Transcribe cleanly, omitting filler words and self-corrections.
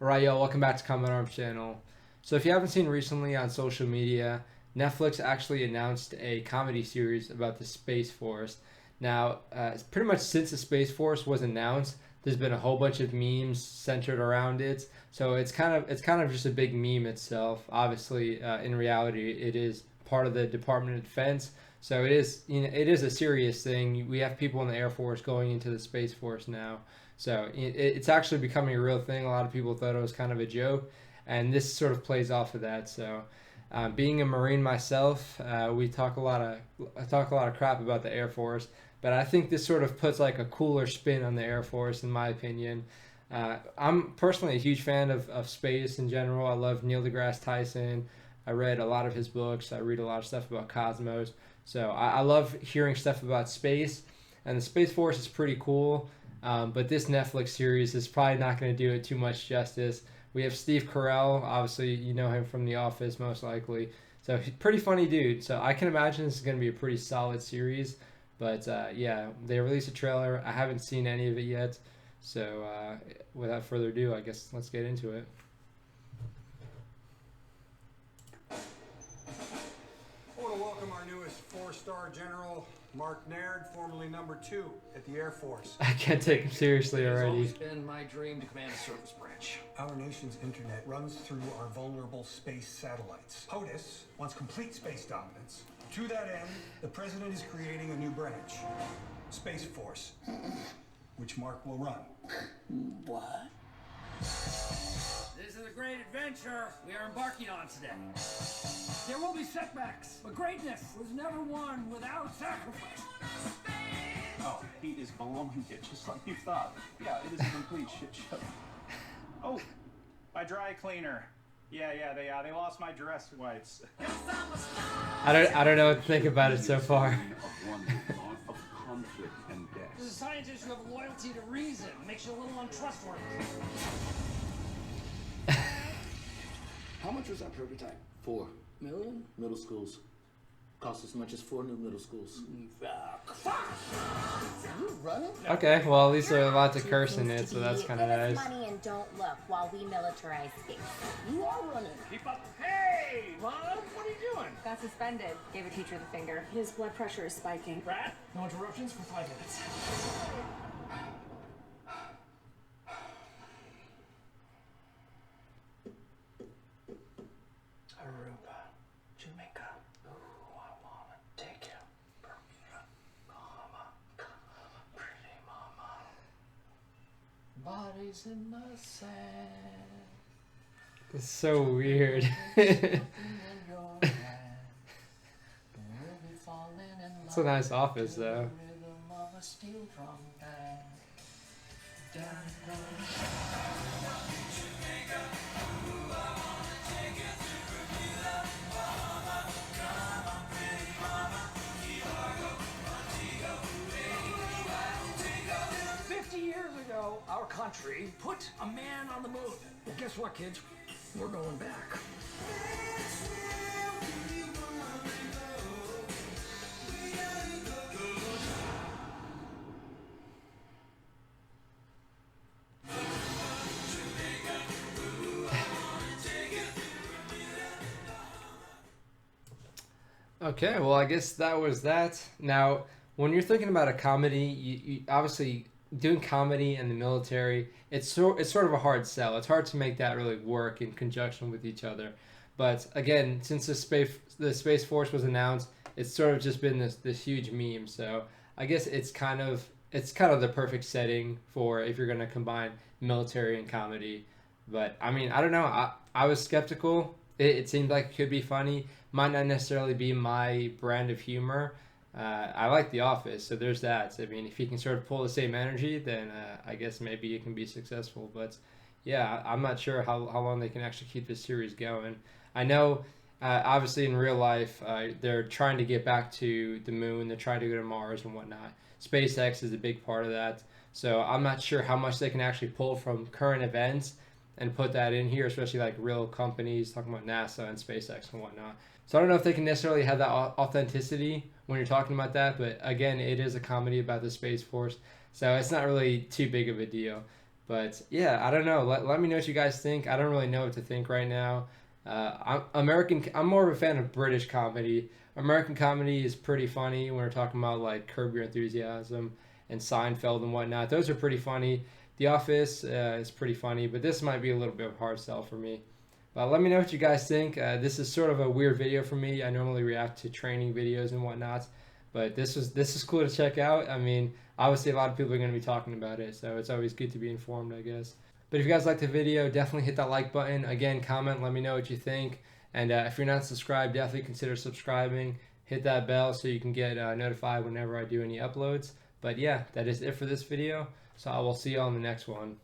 Alright, y'all, welcome back to Combat Arms channel. So if you haven't seen recently on social media, Netflix actually announced a comedy series about the Space Force. Now, pretty much since the Space Force was announced, there's been a whole bunch of memes centered around it. So it's kind of just a big meme itself. Obviously, in reality, it is part of the Department of Defense. So it is a serious thing. We have people in the Air Force going into the Space Force now. So it's actually becoming a real thing. A lot of people thought it was kind of a joke, and this sort of plays off of that. So, being a Marine myself, I talk a lot of crap about the Air Force, but I think this sort of puts like a cooler spin on the Air Force, in my opinion. I'm personally a huge fan of space in general. I love Neil deGrasse Tyson. I read a lot of his books. I read a lot of stuff about cosmos. So I love hearing stuff about space, and the Space Force is pretty cool. But this Netflix series is probably not going to do it too much justice. We have Steve Carell, obviously you know him from The Office most likely. So he's a pretty funny dude. So I can imagine this is going to be a pretty solid series. But yeah, they released a trailer. I haven't seen any of it yet. So without further ado, I guess let's get into it. I want to welcome our newest four-star general, Mark Naird, formerly number 2 at the Air Force. I can't take him seriously already. It's always been my dream to command a service branch. Our nation's internet runs through our vulnerable space satellites. POTUS wants complete space dominance. To that end, the president is creating a new branch, Space Force, which Mark will run. What? This is a great adventure we are embarking on today. There will be setbacks, but greatness was never won without sacrifice. Oh, he is blowing it just like you thought. Yeah, it is a complete shit show. Oh, my dry cleaner. Yeah, they lost my dress wipes. I don't know what to think about it so far. Of conflict and As a death. scientist, you have loyalty to reason. Makes you a little untrustworthy. How much was that prototype? 4 Million? middle schools. Cost as much as 4 new middle schools. You running? Okay, well at least there's a lot to curse in it, so that's kind of Give us nice. money and don't look while we militarize space. You are running. Keep up. Hey, Mom, what are you doing? Got suspended. Gave a teacher the finger. His blood pressure is spiking. Brad, no interruptions for 5 minutes. Aruba, Jamaica. Ooh, I wanna take you. Bermuda, Bahama, pretty mama. Bodies in the sand. It's so weird. It's a nice office though. Our country put a man on the moon. Well, guess what, kids? We're going back. Okay, well, I guess that was that. Now, when you're thinking about a comedy, you obviously doing comedy and the military, it's sort of a hard sell. It's hard to make that really work in conjunction with each other. But again, since the Space Force was announced, it's sort of just been this huge meme. So I guess it's kind of the perfect setting for if you're going to combine military and comedy. But I mean, I don't know. I was skeptical. It seemed like it could be funny. Might not necessarily be my brand of humor. I like The Office, so there's that. I mean, if you can sort of pull the same energy, then I guess maybe you can be successful. But yeah, I'm not sure how long they can actually keep this series going. I know, obviously in real life, they're trying to get back to the moon. They're trying to go to Mars and whatnot. SpaceX is a big part of that. So I'm not sure how much they can actually pull from current events and put that in here, especially like real companies talking about NASA and SpaceX and whatnot. So I don't know if they can necessarily have that authenticity when you're talking about that, but again, it is a comedy about the Space Force, so it's not really too big of a deal. But yeah, I don't know. Let me know what you guys think. I don't really know what to think right now. I'm more of a fan of British comedy. American comedy is pretty funny when we're talking about like Curb Your Enthusiasm and Seinfeld and whatnot. Those are pretty funny. The Office is pretty funny, but this might be a little bit of a hard sell for me. But let me know what you guys think. This is sort of a weird video for me. I normally react to training videos and whatnot, but this is cool to check out. I mean, obviously a lot of people are going to be talking about it, so it's always good to be informed, I guess. But if you guys liked the video, definitely hit that like button. Again, comment, let me know what you think. And if you're not subscribed, definitely consider subscribing. Hit that bell so you can get notified whenever I do any uploads. But yeah, that is it for this video. So I will see you on the next one.